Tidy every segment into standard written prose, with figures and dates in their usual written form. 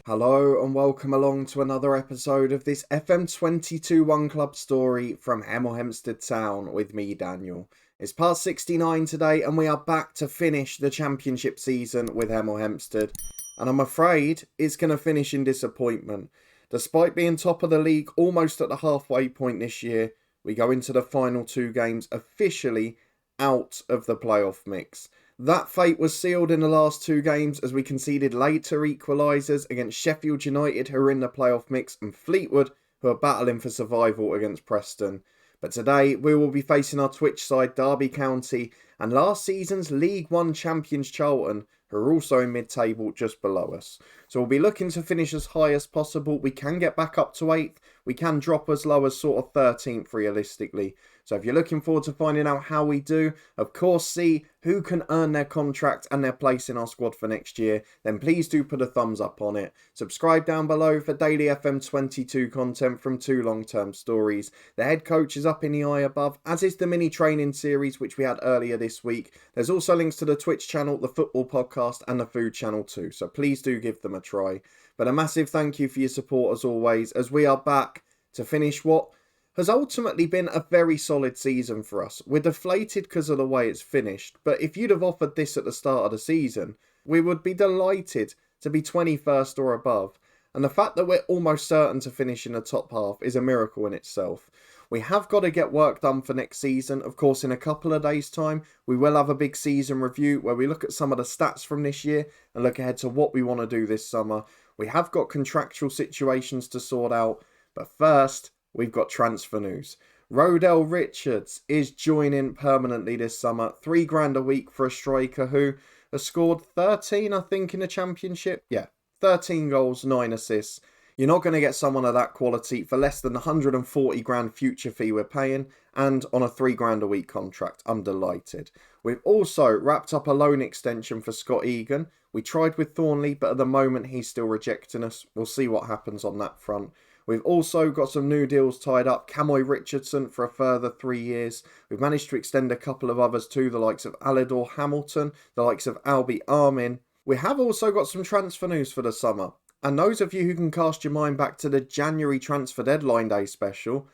Hello and welcome along to another episode of this FM22 One Club story from Hemel Hempstead Town with me, Daniel. It's past 69 today and we are back to finish the championship season with Hemel Hempstead. And I'm afraid it's going to finish in disappointment. Despite being top of the league almost at the halfway point this year, we go into the final two games officially out of the playoff mix. That fate was sealed in the last two games as we conceded later equalisers against Sheffield United, who are in the playoff mix, and Fleetwood, who are battling for survival against Preston. But today we will be facing our Twitch side Derby County and last season's League One champions Charlton, who are also in mid-table just below us. So we'll be looking to finish as high as possible. We can get back up to 8th. We can drop as low as sort of 13th realistically. So if you're looking forward to finding out how we do, of course see who can earn their contract and their place in our squad for next year, then please do put a thumbs up on it. Subscribe down below for daily FM22 content from two long-term stories. The head coach is up in the eye above, as is the mini training series which we had earlier this week. There's also links to the Twitch channel, the football podcast and the food channel too, so please do give them a try. But a massive thank you for your support as always, as we are back to finish what has ultimately been a very solid season for us. We're deflated because of the way it's finished, but if you'd have offered this at the start of the season, we would be delighted to be 21st or above. And the fact that we're almost certain to finish in the top half is a miracle in itself. We have got to get work done for next season. Of course, in a couple of days' time, we will have a big season review where we look at some of the stats from this year and look ahead to what we want to do this summer. We have got contractual situations to sort out, but first, we've got transfer news. Rodell Richards is joining permanently this summer. $3,000 a week for a striker who has scored 13, I think, in the championship. Yeah, 13 goals, 9 assists. You're not going to get someone of that quality for less than the 140 grand future fee we're paying and on a $3,000 a week contract. I'm delighted. We've also wrapped up a loan extension for Scott Egan. We tried with Thornley, but at the moment he's still rejecting us. We'll see what happens on that front. We've also got some new deals tied up. Camoy Richardson for a further 3 years. We've managed to extend a couple of others too, the likes of Alidor Hamilton, the likes of Albie Armin. We have also got some transfer news for the summer. And those of you who can cast your mind back to the January transfer deadline day special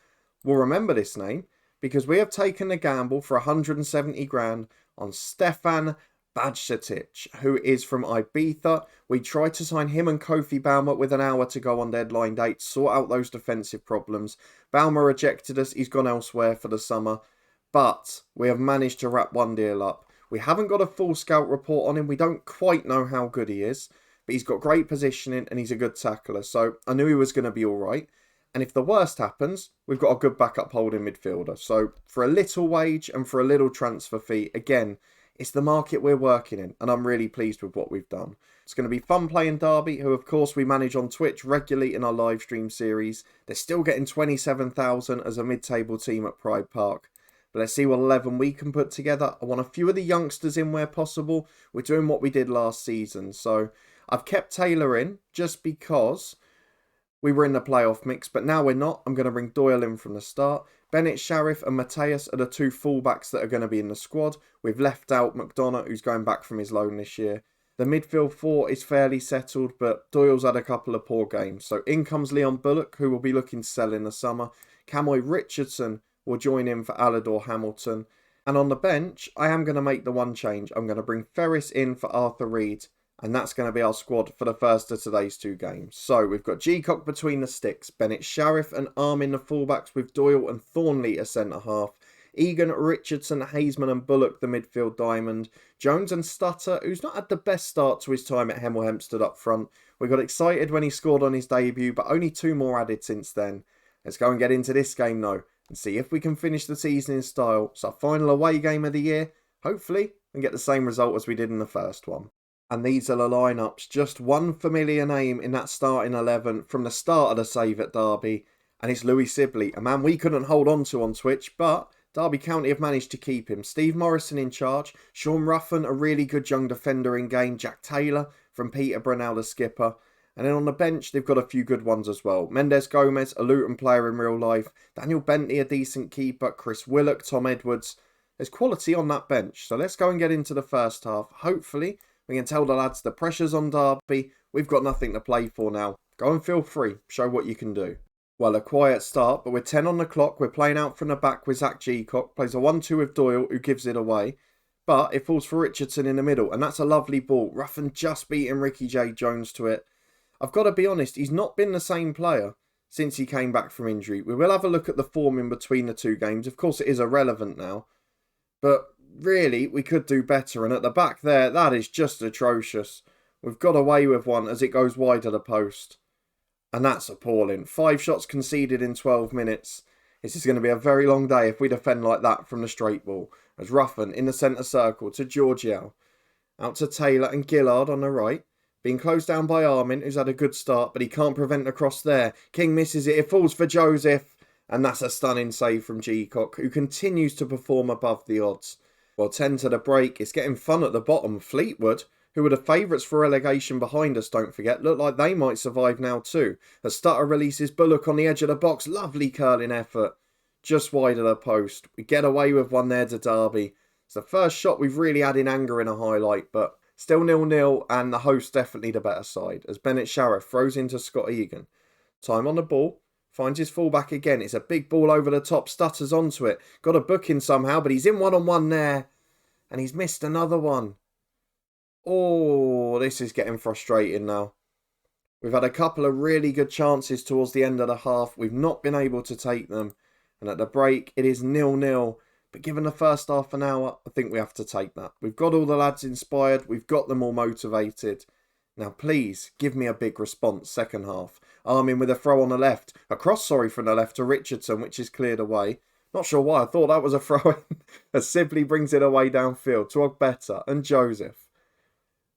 will remember this name, because we have taken a gamble for 170 grand on Stefan Bajcetic, who is from Ibiza. We tried to sign him and Kofi Baumer with an hour to go on deadline date, sort out those defensive problems. Baumer rejected us, he's gone elsewhere for the summer, but we have managed to wrap one deal up. We haven't got a full scout report on him, we don't quite know how good he is, but he's got great positioning and he's a good tackler, so I knew he was going to be alright. And if the worst happens, we've got a good backup holding midfielder. So for a little wage and for a little transfer fee, again, it's the market we're working in, and I'm really pleased with what we've done. It's going to be fun playing Derby, who of course we manage on Twitch regularly in our live stream series. They're still getting 27,000 as a mid-table team at Pride Park. But let's see what 11 we can put together. I want a few of the youngsters in where possible. We're doing what we did last season. So I've kept Taylor in just because we were in the playoff mix, but now we're not. I'm going to bring Doyle in from the start. Bennett, Sharif and Mateus are the two fullbacks that are going to be in the squad. We've left out McDonough, who's going back from his loan this year. The midfield four is fairly settled, but Doyle's had a couple of poor games. So in comes Leon Bullock, who will be looking to sell in the summer. Camoy Richardson will join in for Alidor Hamilton. And on the bench, I am going to make the one change. I'm going to bring Ferris in for Arthur Reed. And that's going to be our squad for the first of today's two games. So we've got G-Cock between the sticks. Bennett, Sharif and Armin the fullbacks with Doyle and Thornley as centre-half. Egan, Richardson, Hazeman and Bullock the midfield diamond. Jones and Stutter, who's not had the best start to his time at Hemel Hempstead up front. We got excited when he scored on his debut, but only 2 more added since then. Let's go and get into this game though, and see if we can finish the season in style. It's our final away game of the year, hopefully, and get the same result as we did in the first one. And these are the lineups. Just one familiar name in that starting 11 from the start of the save at Derby. And it's Louis Sibley, a man we couldn't hold on to on Twitch, but Derby County have managed to keep him. Steve Morrison in charge. Sean Ruffin, a really good young defender in game. Jack Taylor from Peterborough, now the skipper. And then on the bench, they've got a few good ones as well. Mendes Gomez, a Luton player in real life. Daniel Bentley, a decent keeper. Chris Willock, Tom Edwards. There's quality on that bench. So let's go and get into the first half. Hopefully, We can tell the lads the pressure's on Derby. We've got nothing to play for now. Go and feel free. Show what you can do. Well, a quiet start, but with 10 on the clock, we're playing out from the back with Zach Geacock. Plays a 1-2 with Doyle, who gives it away. But it falls for Richardson in the middle, and that's a lovely ball. Ruffin just beating Ricky J. Jones to it. I've got to be honest, he's not been the same player since he came back from injury. We will have a look at the form in between the two games. Of course, it is irrelevant now. But really, we could do better. And at the back there, that is just atrocious. We've got away with one as it goes wide of the post. And that's appalling. 5 shots conceded in 12 minutes. This is going to be a very long day if we defend like that from the straight ball. As Ruffin in the centre circle to Georgiou. Out to Taylor and Gillard on the right. Being closed down by Armin, who's had a good start, but he can't prevent the cross there. King misses it. It falls for Joseph. And that's a stunning save from Geacock, who continues to perform above the odds. Well, 10 to the break. It's getting fun at the bottom. Fleetwood, who were the favourites for relegation behind us, don't forget, look like they might survive now too. As Stutter releases Bullock on the edge of the box. Lovely curling effort. Just wide of the post. We get away with one there to Derby. It's the first shot we've really had in anger in a highlight, but still 0-0, and the host definitely the better side. As Bennett Sharif throws into Scott Egan. Time on the ball. Finds his fullback again. It's a big ball over the top. Stutters onto it. Got a booking somehow, but he's in one-on-one there. And he's missed another one. Oh, this is getting frustrating now. We've had a couple of really good chances towards the end of the half. We've not been able to take them. And at the break, it is 0-0. But given the first half an hour, I think we have to take that. We've got all the lads inspired. We've got them all motivated. Now, please, give me a big response, second half. Armin with a throw on the left. A cross, from the left to Richardson, which is cleared away. Not sure why. I thought that was a throw-in. As Sibley brings it away downfield to Ogbeta and Joseph.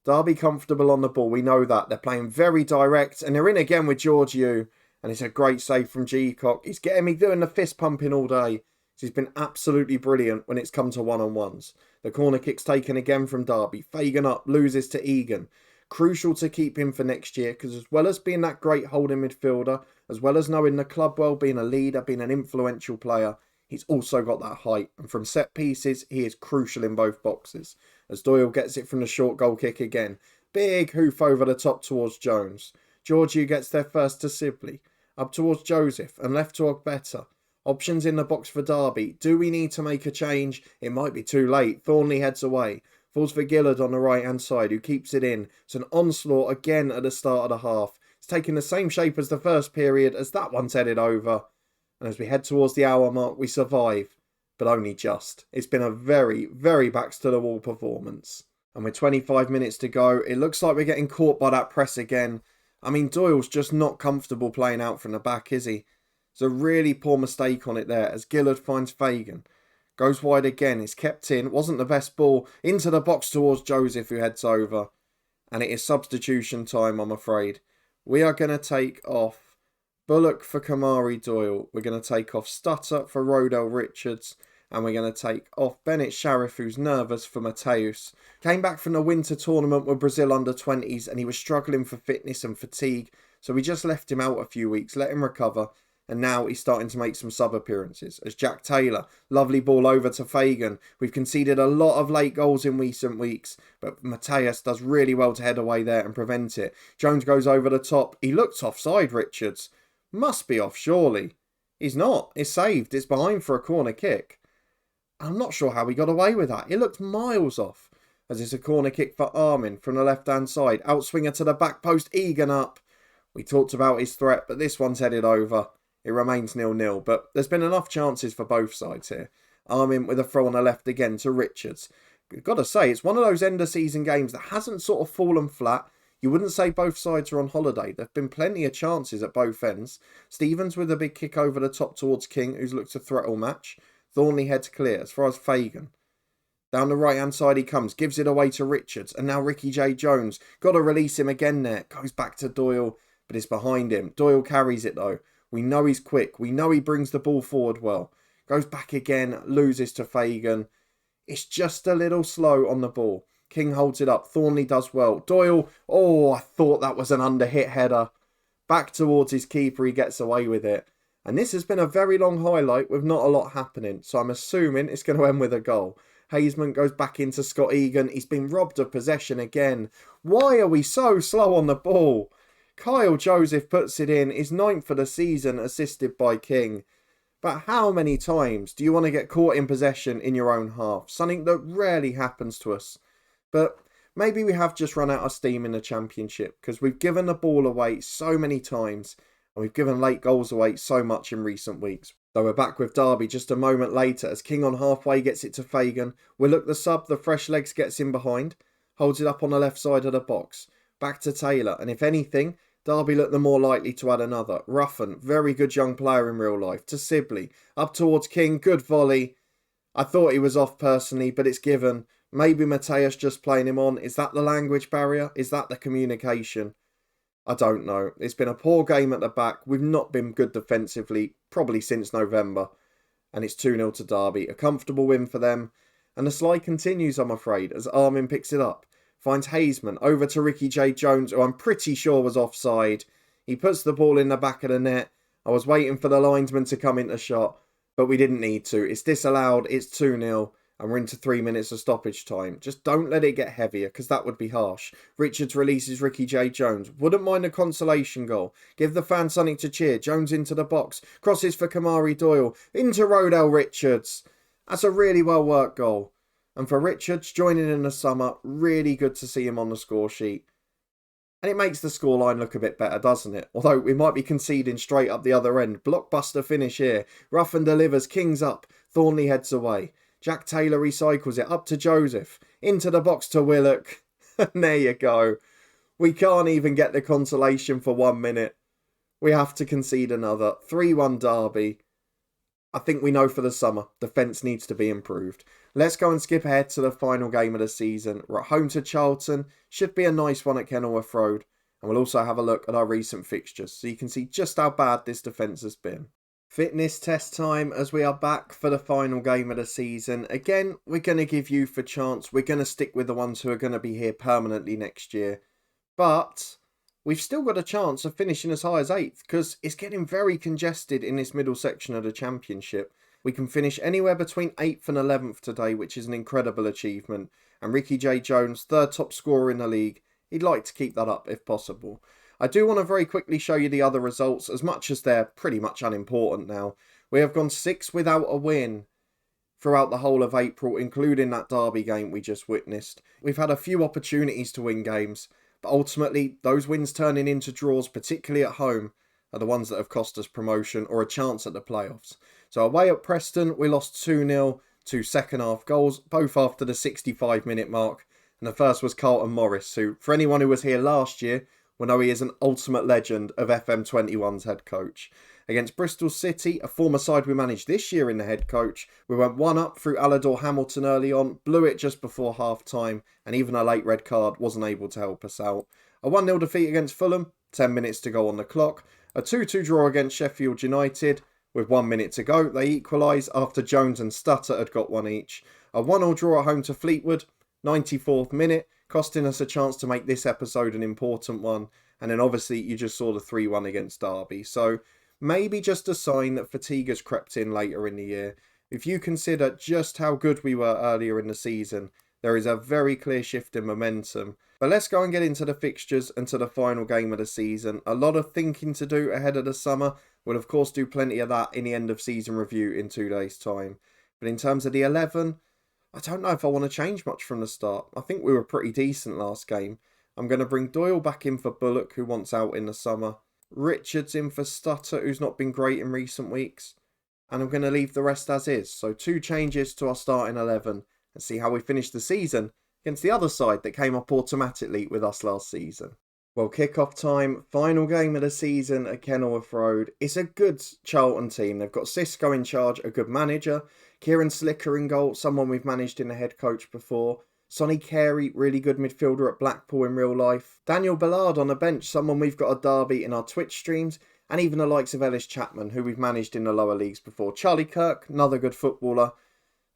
Derby comfortable on the ball. We know that. They're playing very direct. And they're in again with Georgiou. And it's a great save from Geacock. He's getting me doing the fist pumping all day. He's been absolutely brilliant when it's come to one-on-ones. The corner kick's taken again from Derby. Fagan up, loses to Egan. Crucial to keep him for next year, because as well as being that great holding midfielder, as well as knowing the club well, being a leader, being an influential player, he's also got that height. And from set pieces, he is crucial in both boxes. As Doyle gets it from the short goal kick again. Big hoof over the top towards Jones. Georgiou gets there first to Sibley. Up towards Joseph and left to Ogbeta. Options in the box for Derby. Do we need to make a change? It might be too late. Thornley heads away. Falls for Gillard on the right-hand side, who keeps it in. It's an onslaught again at the start of the half. It's taking the same shape as the first period, as that one's headed over. And as we head towards the hour mark, we survive. But only just. It's been a very, very backs-to-the-wall performance. And with 25 minutes to go, it looks like we're getting caught by that press again. I mean, Doyle's just not comfortable playing out from the back, is he? It's a really poor mistake on it there, as Gillard finds Fagan. Goes wide again, it's kept in, wasn't the best ball, into the box towards Joseph, who heads over. And it is substitution time, I'm afraid. We are going to take off Bullock for Kamari Doyle. We're going to take off Stutter for Rodell Richards. And we're going to take off Bennett Sharif, who's nervous, for Mateus. Came back from the winter tournament with Brazil under-20s, and he was struggling for fitness and fatigue. So we just left him out a few weeks, let him recover. And now he's starting to make some sub-appearances. As Jack Taylor, lovely ball over to Fagan. We've conceded a lot of late goals in recent weeks, but Mateus does really well to head away there and prevent it. Jones goes over the top. He looks offside, Richards. Must be off, surely. He's not. It's saved. It's behind for a corner kick. I'm not sure how he got away with that. It looked miles off. As it's a corner kick for Armin from the left-hand side. Outswinger to the back post. Egan up. We talked about his threat, but this one's headed over. It remains 0-0, but there's been enough chances for both sides here. Armin with a throw on the left again to Richards. Got to say, it's one of those end-of-season games that hasn't sort of fallen flat. You wouldn't say both sides are on holiday. There have been plenty of chances at both ends. Stevens with a big kick over the top towards King, who's looked to throttle match. Thornley heads clear as far as Fagan. Down the right-hand side he comes, gives it away to Richards, and now Ricky J. Jones. Got to release him again there. Goes back to Doyle, but it's behind him. Doyle carries it though. We know he's quick. We know he brings the ball forward well. Goes back again, loses to Fagan. It's just a little slow on the ball. King holds it up. Thornley does well. Doyle, I thought that was an under-hit header. Back towards his keeper, he gets away with it. And this has been a very long highlight with not a lot happening. So I'm assuming it's going to end with a goal. Haseman goes back into Scott Egan. He's been robbed of possession again. Why are we so slow on the ball? Kyle Joseph puts it in, his 9th for the season, assisted by King. But how many times do you want to get caught in possession in your own half? Something that rarely happens to us. But maybe we have just run out of steam in the Championship because we've given the ball away so many times and we've given late goals away so much in recent weeks. Though we're back with Derby just a moment later as King on halfway gets it to Fagan. Willock the sub, the fresh legs gets in behind, holds it up on the left side of the box. Back to Taylor, and if anything, Derby look the more likely to add another. Ruffin, very good young player in real life, to Sibley. Up towards King, good volley. I thought he was off personally, but it's given. Maybe Mateus just playing him on. Is that the language barrier? Is that the communication? I don't know. It's been a poor game at the back. We've not been good defensively, probably since November. And it's 2-0 to Derby. A comfortable win for them. And the slide continues, I'm afraid, as Armin picks it up. Finds Haseman over to Ricky J. Jones, who I'm pretty sure was offside. He puts the ball in the back of the net. I was waiting for the linesman to come into shot, but we didn't need to. It's disallowed. It's 2-0. And we're into 3 minutes of stoppage time. Just don't let it get heavier, because that would be harsh. Richards releases Ricky J. Jones. Wouldn't mind a consolation goal. Give the fans something to cheer. Jones into the box. Crosses for Kamari Doyle. Into Rodell Richards. That's a really well worked goal. And for Richards, joining in the summer, really good to see him on the score sheet. And it makes the scoreline look a bit better, doesn't it? Although we might be conceding straight up the other end. Blockbuster finish here. Ruffin delivers. King's up. Thornley heads away. Jack Taylor recycles it up to Joseph. Into the box to Willock. And there you go. We can't even get the consolation for 1 minute. We have to concede another. 3-1 Derby. I think we know for the summer, defence needs to be improved. Let's go and skip ahead to the final game of the season. We're at home to Charlton. Should be a nice one at Kenilworth Road. And we'll also have a look at our recent fixtures so you can see just how bad this defence has been. Fitness test time as we are back for the final game of the season. Again, we're going to give youth a chance. We're going to stick with the ones who are going to be here permanently next year. But we've still got a chance of finishing as high as 8th because it's getting very congested in this middle section of the Championship. We can finish anywhere between 8th and 11th today, which is an incredible achievement. And Ricky J. Jones, 3rd top scorer in the league, he'd like to keep that up if possible. I do want to very quickly show you the other results, as much as they're pretty much unimportant now. We have gone 6 without a win throughout the whole of April, including that Derby game we just witnessed. We've had a few opportunities to win games, but ultimately those wins turning into draws, particularly at home, are the ones that have cost us promotion or a chance at the playoffs. So away at Preston, we lost 2-0 to second half goals, both after the 65-minute mark. And the first was Carlton Morris, who, for anyone who was here last year, will know he is an ultimate legend of FM21's head coach. Against Bristol City, a former side we managed this year in the head coach, we went 1-up through Alador Hamilton early on, blew it just before half-time, and even a late red card wasn't able to help us out. A 1-0 defeat against Fulham, 10 minutes to go on the clock. A 2-2 draw against Sheffield United, with 1 minute to go. They equalised after Jones and Stutter had got one each. A 1-1 draw at home to Fleetwood, 94th minute, costing us a chance to make this episode an important one. And then obviously you just saw the 3-1 against Derby. So maybe just a sign that fatigue has crept in later in the year. If you consider just how good we were earlier in the season, there is a very clear shift in momentum. But let's go and get into the fixtures and to the final game of the season. A lot of thinking to do ahead of the summer. We'll of course do plenty of that in the end of season review in 2 days' time. But in terms of the 11, I don't know if I want to change much from the start. I think we were pretty decent last game. I'm going to bring Doyle back in for Bullock, who wants out in the summer. Richards in for Stutter, who's not been great in recent weeks. And I'm going to leave the rest as is. So 2 changes to our starting 11 and see how we finish the season against the other side that came up automatically with us last season. Well, kick-off time, final game of the season at Kenilworth Road. It's a good Charlton team. They've got Cisco in charge, a good manager. Kieran Slicker in goal, someone we've managed in the head coach before. Sonny Carey, really good midfielder at Blackpool in real life. Daniel Ballard on the bench, someone we've got a Derby in our Twitch streams. And even the likes of Ellis Chapman, who we've managed in the lower leagues before. Charlie Kirk, another good footballer.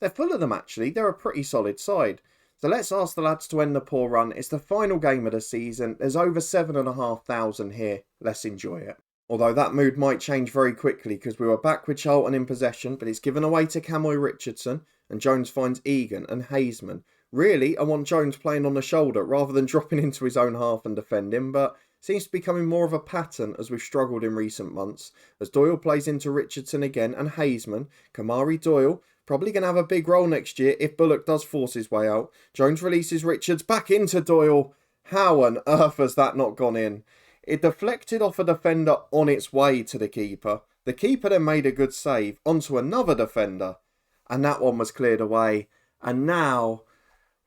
They're full of them actually. They're a pretty solid side. So let's ask the lads to end the poor run. It's the final game of the season. There's over 7,500 here. Let's enjoy it. Although that mood might change very quickly because we were back with Charlton in possession, but it's given away to Camoy Richardson. and Jones finds Egan and Haseman. Really, I want Jones playing on the shoulder rather than dropping into his own half and defending, but seems to be becoming more of a pattern as we've struggled in recent months. As Doyle plays into Richardson again and Haseman, Kamari Doyle probably going to have a big role next year if Bullock does force his way out. Jones releases Richards back into Doyle. How on earth has that not gone in? It deflected off a defender on its way to the keeper. The keeper then made a good save onto another defender, and that one was cleared away. And now,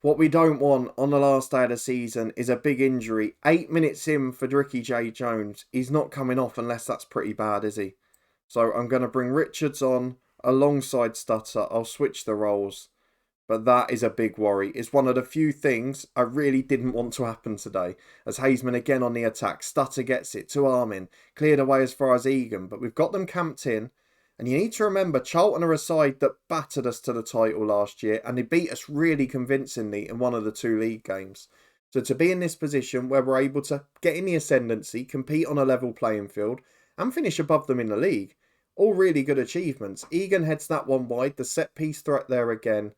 what we don't want on the last day of the season is a big injury. 8 minutes in for Ricky J. Jones. He's not coming off unless that's pretty bad, is he? So I'm going to bring Richards on alongside Stutter. I'll switch the roles. But that is a big worry. It's one of the few things I really didn't want to happen today. As Haseman again on the attack. Stutter gets it to Armin. Cleared away as far as Egan. But we've got them camped in. And you need to remember, Charlton are a side that battered us to the title last year. And they beat us really convincingly in one of the 2 league games. So to be in this position where we're able to get in the ascendancy, compete on a level playing field, and finish above them in the league. All really good achievements. Egan heads that one wide. The set piece threat there again.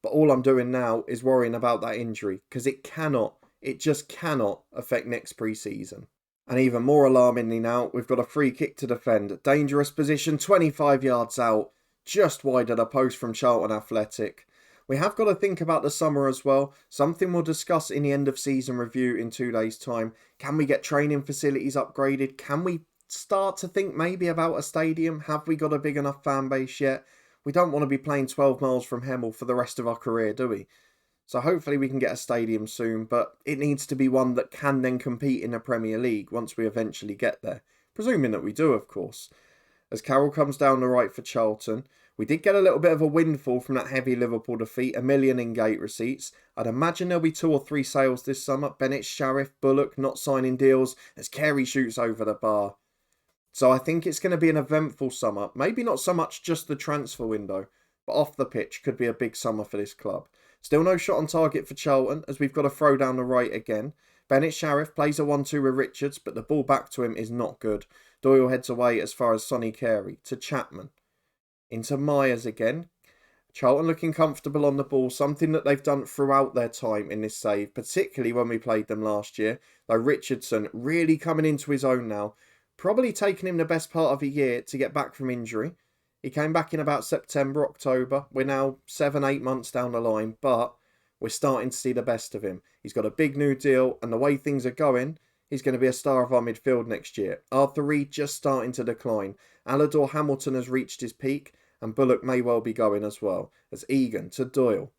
But all I'm doing now is worrying about that injury because it just cannot affect next pre-season. And even more alarmingly now, we've got a free kick to defend. Dangerous position, 25 yards out, just wide of the post from Charlton Athletic. We have got to think about the summer as well. Something we'll discuss in the end of season review in 2 days' time. Can we get training facilities upgraded? Can we start to think maybe about a stadium? Have we got a big enough fan base yet? We don't want to be playing 12 miles from Hemel for the rest of our career, do we? So hopefully we can get a stadium soon, but it needs to be one that can then compete in the Premier League once we eventually get there. Presuming that we do, of course. As Carroll comes down the right for Charlton, we did get a little bit of a windfall from that heavy Liverpool defeat, 1 million in gate receipts. I'd imagine there'll be 2 or 3 sales this summer. Bennett, Sharif, Bullock not signing deals as Carey shoots over the bar. So I think it's going to be an eventful summer. Maybe not so much just the transfer window, but off the pitch could be a big summer for this club. Still no shot on target for Charlton as we've got a throw down the right again. Bennett Sharif plays a 1-2 with Richards, but the ball back to him is not good. Doyle heads away as far as Sonny Carey to Chapman. Into Myers again. Charlton looking comfortable on the ball, something that they've done throughout their time in this save, particularly when we played them last year. Though Richardson really coming into his own now. Probably taken him the best part of a year to get back from injury. He came back in about September, October. We're now 7-8 months down the line, but we're starting to see the best of him. He's got a big new deal, and the way things are going, he's going to be a star of our midfield next year. Arthur Reed just starting to decline. Alador Hamilton has reached his peak, and Bullock may well be going as well. As Egan to Doyle.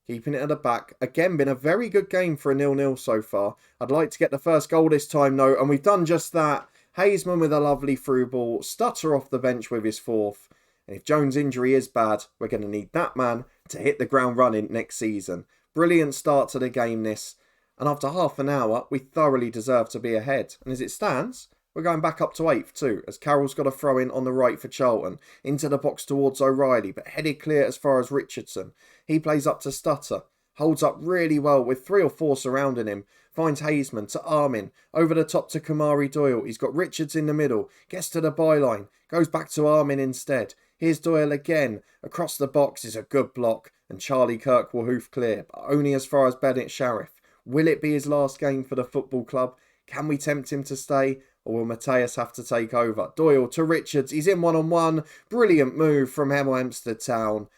Keeping it at the back. Again, been a very good game for a 0-0 so far. I'd like to get the first goal this time, though, and we've done just that. Haseman with a lovely through ball. Stutter off the bench with his 4th. And if Jones' injury is bad, we're going to need that man to hit the ground running next season. Brilliant start to the game this. And after half an hour, we thoroughly deserve to be ahead. And as it stands, we're going back up to 8th too, as Carroll's got a throw in on the right for Charlton. Into the box towards O'Reilly, but headed clear as far as Richardson. He plays up to Stutter. Holds up really well with 3 or 4 surrounding him. Finds Haseman to Armin. Over the top to Kamari Doyle. He's got Richards in the middle. Gets to the byline. Goes back to Armin instead. Here's Doyle again. Across the box is a good block. And Charlie Kirk will hoof clear. But only as far as Bennett Sharif. Will it be his last game for the football club? Can we tempt him to stay? Or will Mateus have to take over? Doyle to Richards. He's in 1-on-1. Brilliant move from Hemel Hempstead Town.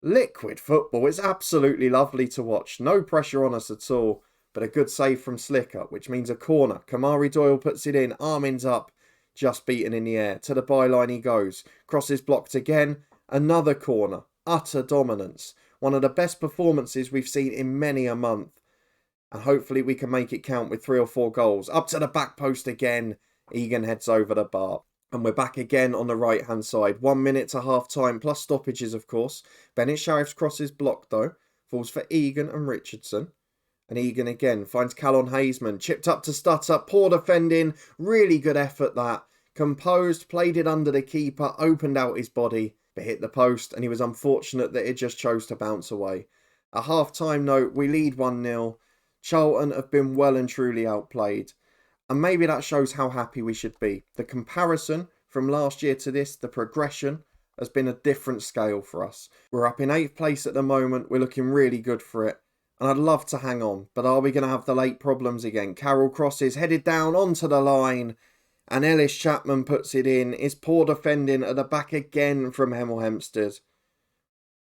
Liquid football. It's absolutely lovely to watch. No pressure on us at all. But a good save from Slicker, which means a corner. Kamari Doyle puts it in. Armin's up. Just beaten in the air. To the byline he goes. Crosses blocked again. Another corner. Utter dominance. One of the best performances we've seen in many a month. And hopefully we can make it count with 3 or 4 goals. Up to the back post again. Egan heads over the bar. And we're back again on the right-hand side. 1 minute to half-time, plus stoppages, of course. Bennett Sharif's cross is blocked, though. Falls for Egan and Richardson. And Egan again finds Callon Haseman. Chipped up to Stutter. Poor defending. Really good effort, that. Composed, played it under the keeper, opened out his body, but hit the post. And he was unfortunate that it just chose to bounce away. At half-time, though, we lead 1-0. Charlton have been well and truly outplayed. And maybe that shows how happy we should be. The comparison from last year to this, the progression has been a different scale for us. We're up in 8th place at the moment, we're looking really good for it, and I'd love to hang on, but are we going to have the late problems again? Carroll crosses, headed down onto the line, and Ellis Chapman puts it in. It's poor defending at the back again from Hemel Hempstead.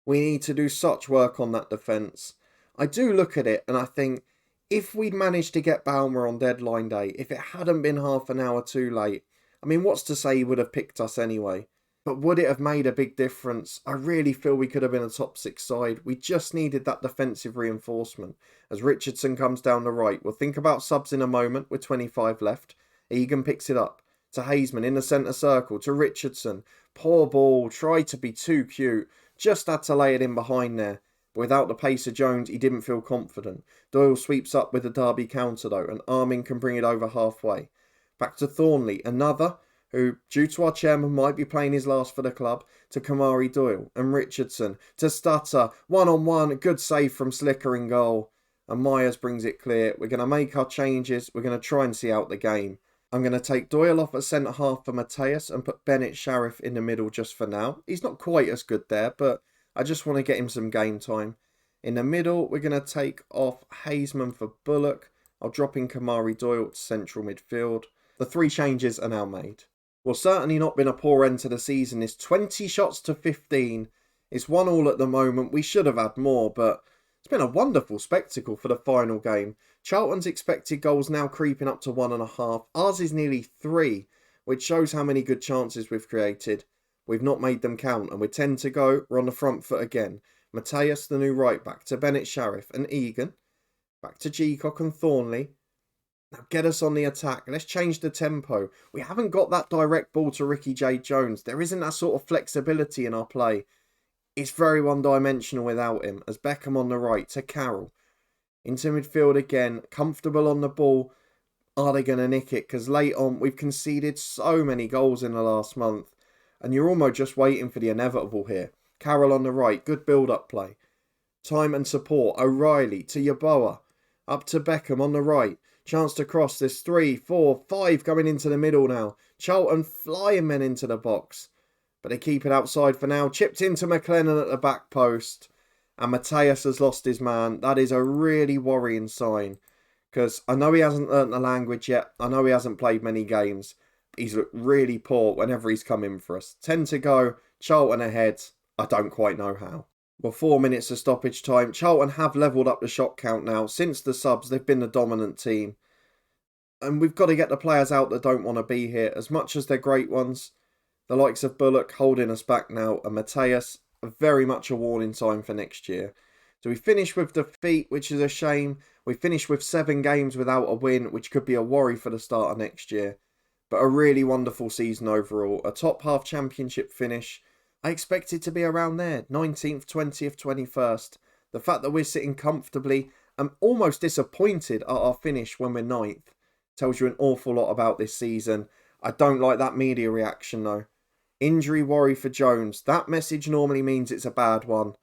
We need to do such work on that defence. I do look at it and I think, if we'd managed to get Balmer on deadline day, if it hadn't been half an hour too late, I mean, what's to say he would have picked us anyway? But would it have made a big difference? I really feel we could have been a top 6 side. We just needed that defensive reinforcement. As Richardson comes down the right, we'll think about subs in a moment with 25 left. Egan picks it up to Hazeman in the centre circle to Richardson. Poor ball, tried to be too cute. Just had to lay it in behind there. But without the pace of Jones, he didn't feel confident. Doyle sweeps up with the Derby counter though, and Armin can bring it over halfway. Back to Thornley, another, who, due to our chairman, might be playing his last for the club, to Kamari Doyle and Richardson, to Stutter, 1-on-1, good save from Slicker in goal. And Myers brings it clear. We're going to make our changes, we're going to try and see out the game. I'm going to take Doyle off at centre half for Mateus and put Bennett Sharif in the middle just for now. He's not quite as good there, but I just want to get him some game time. In the middle, we're going to take off Hazeman for Bullock. I'll drop in Kamari Doyle to central midfield. The 3 changes are now made. Well, certainly not been a poor end to the season. It's 20 shots to 15. It's 1-1 at the moment. We should have had more, but it's been a wonderful spectacle for the final game. Charlton's expected goals now creeping up to 1.5. Ours is nearly 3, which shows how many good chances we've created. We've not made them count, and with 10 to go, we're on the front foot again. Mateus, the new right back, to Bennett Sharif and Egan. Back to Geacock and Thornley. Now get us on the attack. Let's change the tempo. We haven't got that direct ball to Ricky J. Jones. There isn't that sort of flexibility in our play. It's very one-dimensional without him, as Beckham on the right to Carroll. Into midfield again, comfortable on the ball. Are they going to nick it? Because late on, we've conceded so many goals in the last month. And you're almost just waiting for the inevitable here. Carroll on the right, good build-up play. Time and support, O'Reilly to Yeboah. Up to Beckham on the right. Chance to cross, there's 3, 4, 5 going into the middle now. Charlton flying men into the box. But they keep it outside for now. Chipped into McLennan at the back post. And Mateus has lost his man. That is a really worrying sign. Because I know he hasn't learnt the language yet. I know he hasn't played many games. But he's looked really poor whenever he's come in for us. 10 to go. Charlton ahead. I don't quite know how. Well, 4 minutes of stoppage time. Charlton have levelled up the shot count now. Since the subs, they've been the dominant team. And we've got to get the players out that don't want to be here. As much as they're great ones. The likes of Bullock holding us back now. And Mateus, very much a warning sign for next year. So we finished with defeat, which is a shame. We finished with 7 games without a win, which could be a worry for the start of next year. But a really wonderful season overall. A top half championship finish. I expect it to be around there. 19th, 20th, 21st. The fact that we're sitting comfortably, I'm almost disappointed at our finish when we're 9th. Tells you an awful lot about this season. I don't like that media reaction though. Injury worry for Jones. That message normally means it's a bad one.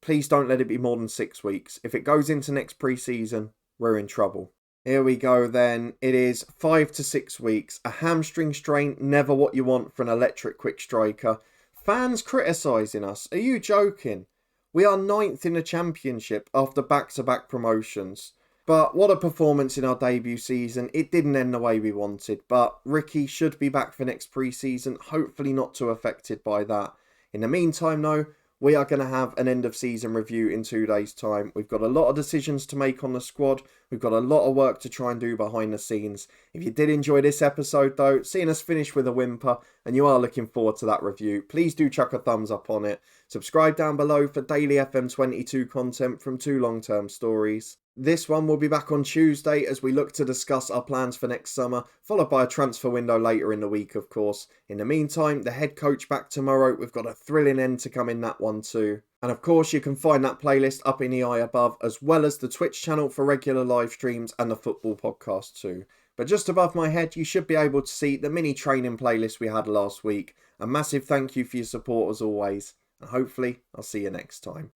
Please don't let it be more than 6 weeks. If it goes into next pre-season, we're in trouble. Here we go then. It is 5 to 6 weeks. A hamstring strain, never what you want for an electric quick striker. Fans criticising us. Are you joking? We are 9th in the championship after back-to-back promotions. But what a performance in our debut season. It didn't end the way we wanted. But Ricky should be back for next pre-season. Hopefully not too affected by that. In the meantime though, we are going to have an end of season review in 2 days' time. We've got a lot of decisions to make on the squad. We've got a lot of work to try and do behind the scenes. If you did enjoy this episode though, seeing us finish with a whimper, and you are looking forward to that review, please do chuck a thumbs up on it. Subscribe down below for daily FM22 content from 2 long-term stories. This one will be back on Tuesday as we look to discuss our plans for next summer, followed by a transfer window later in the week, of course. In the meantime, the head coach back tomorrow. We've got a thrilling end to come in that one too. And of course, you can find that playlist up in the eye above, as well as the Twitch channel for regular live streams and the football podcast too. But just above my head, you should be able to see the mini training playlist we had last week. A massive thank you for your support as always. And hopefully, I'll see you next time.